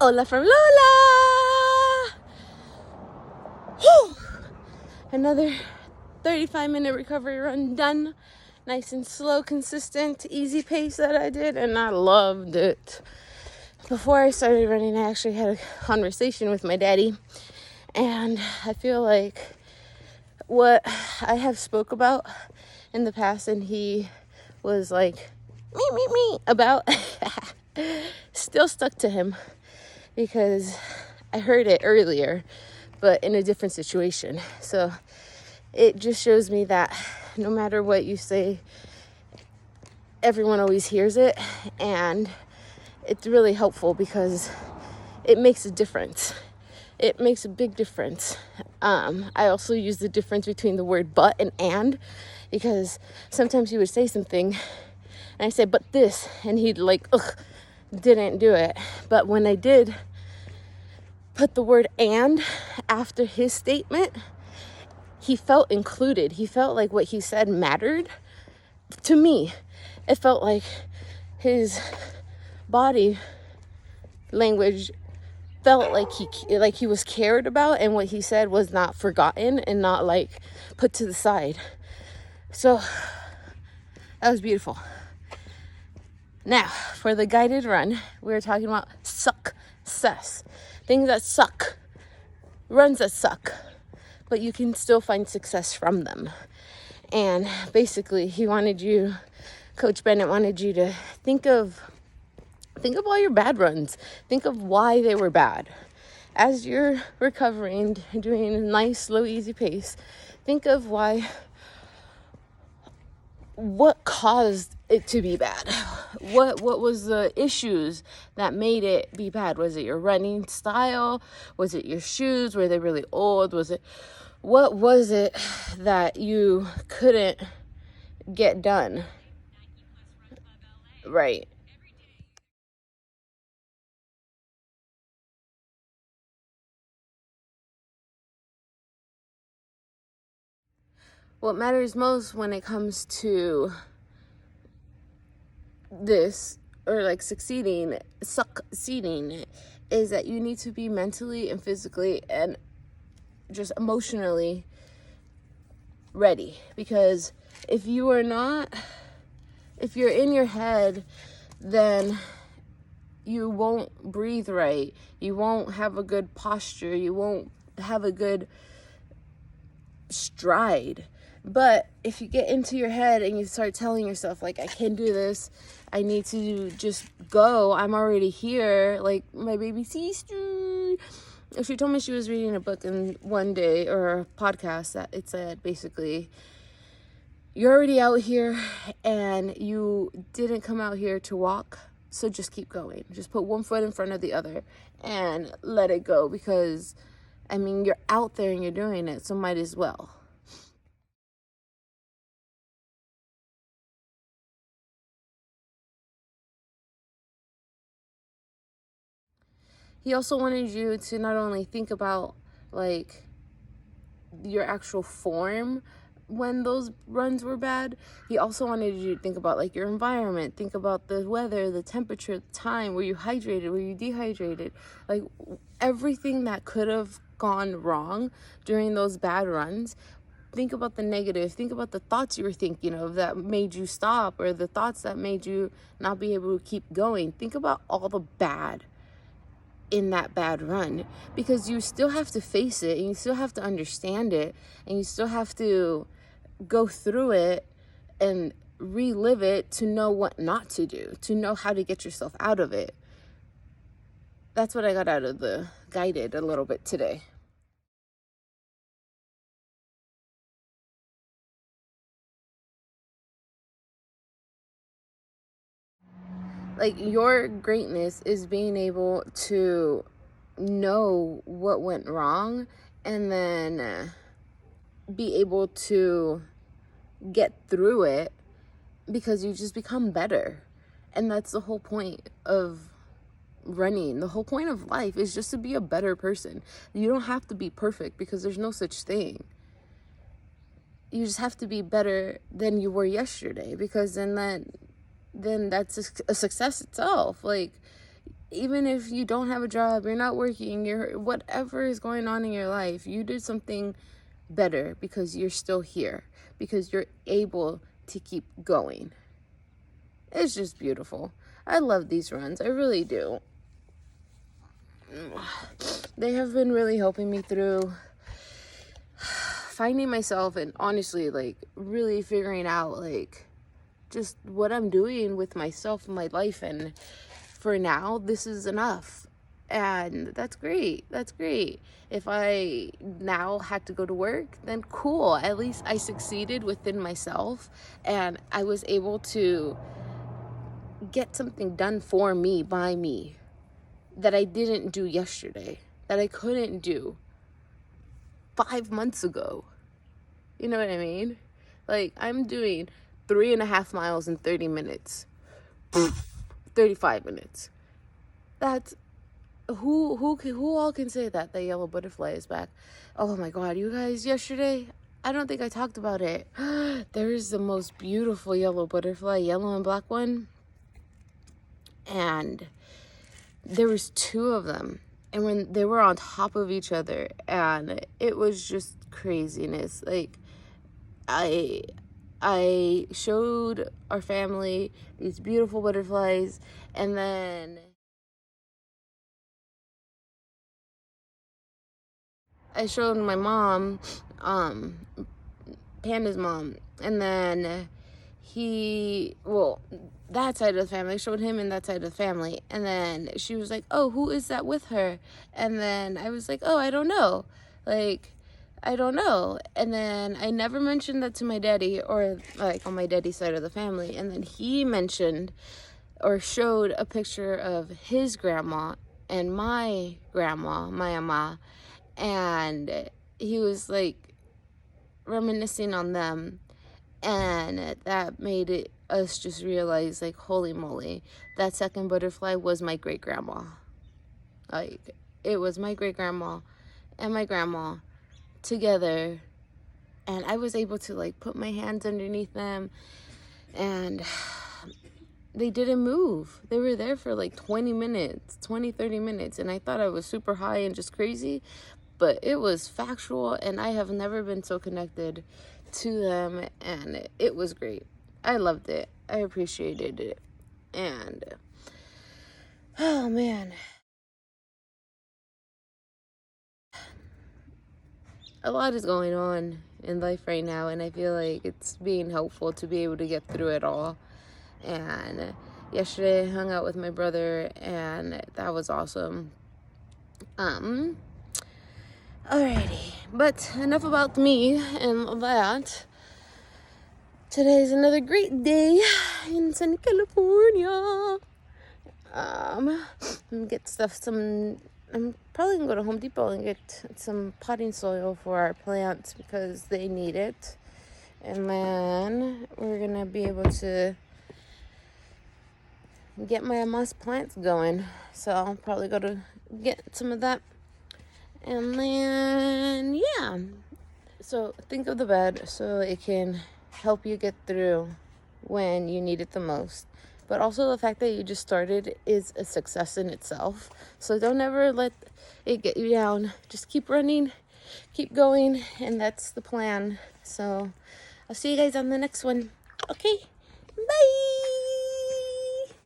Hola from Lola! Whew. Another 35-minute recovery run done. Nice and slow, consistent, easy pace that I did, and I loved it. Before I started running, I actually had a conversation with my daddy, and I feel like what I have spoke about in the past, and he was like, me, about, still stuck to him. Because I heard it earlier, but in a different situation. So it just shows me that no matter what you say, everyone always hears it. And it's really helpful because it makes a difference. It makes a big difference. I also use the difference between the word but and because sometimes he would say something and I say, but this, and he'd like, didn't do it. But when I did put the word and after his statement, he felt included. He felt like what he said mattered to me. It felt like his body language felt like he was cared about, and what he said was not forgotten and not like put to the side. So that was beautiful. Now, for the guided run, we were talking about SUCKcess. Things that suck. Runs that suck. But you can still find success from them. And basically, Coach Bennett wanted you to think of all your bad runs. Think of why they were bad. As you're recovering, doing a nice, slow, easy pace, think of what caused it to be bad. What was the issues that made it be bad? Was it your running style? Was it your shoes? Were they really old? What was it that you couldn't get done? Right. What matters most when it comes to this, or like succeeding is that you need to be mentally and physically and just emotionally ready. Because if you're in your head, then you won't breathe right, you won't have a good posture, you won't have a good stride. But if you get into your head and you start telling yourself, like, I can do this, I need to just go, I'm already here, like my baby sister, she told me she was reading a book in one day, or a podcast, that it said basically, you're already out here and you didn't come out here to walk, so just keep going. Just put one foot in front of the other and let it go, because I mean, you're out there and you're doing it, so might as well. He also wanted you to not only think about like your actual form when those runs were bad, he also wanted you to think about like your environment, think about the weather, the temperature, the time, were you hydrated, were you dehydrated, like everything that could have gone wrong during those bad runs. Think about the negative, think about the thoughts you were thinking of that made you stop, or the thoughts that made you not be able to keep going. Think about all the bad in that bad run, because you still have to face it and you still have to understand it and you still have to go through it and relive it to know what not to do, to know how to get yourself out of it. That's what I got out of the guided a little bit today. Like, your greatness is being able to know what went wrong and then be able to get through it, because you just become better. And that's the whole point of running. The whole point of life is just to be a better person. You don't have to be perfect, because there's no such thing. You just have to be better than you were yesterday, because then that's a success itself. Like, even if you don't have a job, you're not working, you're whatever is going on in your life, you did something better because you're still here, because you're able to keep going. It's just beautiful. I love these runs. I really do. They have been really helping me through finding myself and honestly, like, really figuring out, like, just what I'm doing with myself and my life. And for now, this is enough. And that's great. That's great. If I now had to go to work, then cool. At least I succeeded within myself and I was able to get something done for me, by me, that I didn't do yesterday, that I couldn't do 5 months ago. You know what I mean? Like, I'm doing 3.5 miles in 30 minutes. 35 minutes. That's who all can say that the yellow butterfly is back. Oh my god, you guys, yesterday I don't think I talked about it. There is the most beautiful yellow butterfly, yellow and black one, and there was 2 of them, and when they were on top of each other, and it was just craziness. Like, I showed our family these beautiful butterflies, and then I showed my mom, Panda's mom, and then that side of the family, I showed him and that side of the family, and then she was like, oh, who is that with her? And then I was like, oh, I don't know. Like, I don't know. And then I never mentioned that to my daddy, or like on my daddy's side of the family, and then he mentioned or showed a picture of his grandma and my grandma, my ama, and he was like reminiscing on them, and that made us just realize, like, holy moly, that second butterfly was my great grandma. Like, it was my great grandma and my grandma together, and I was able to, like, put my hands underneath them, and they didn't move. They were there for like 30 minutes, and I thought I was super high and just crazy, but it was factual, and I have never been so connected to them, and it was great. I loved it. I appreciated it. And oh man, a lot is going on in life right now, and I feel like it's being helpful to be able to get through it all. And yesterday I hung out with my brother, and that was awesome. Alrighty, but enough about me and all that. Today is another great day in Sunny California. I'm probably gonna go to Home Depot and get some potting soil for our plants because they need it. And then we're gonna be able to get my moss plants going. So I'll probably go to get some of that. And then, yeah. So think of the bed so it can help you get through when you need it the most. But also the fact that you just started is a success in itself. So don't ever let it get you down. Just keep running, keep going, and that's the plan. So I'll see you guys on the next one. Okay, bye.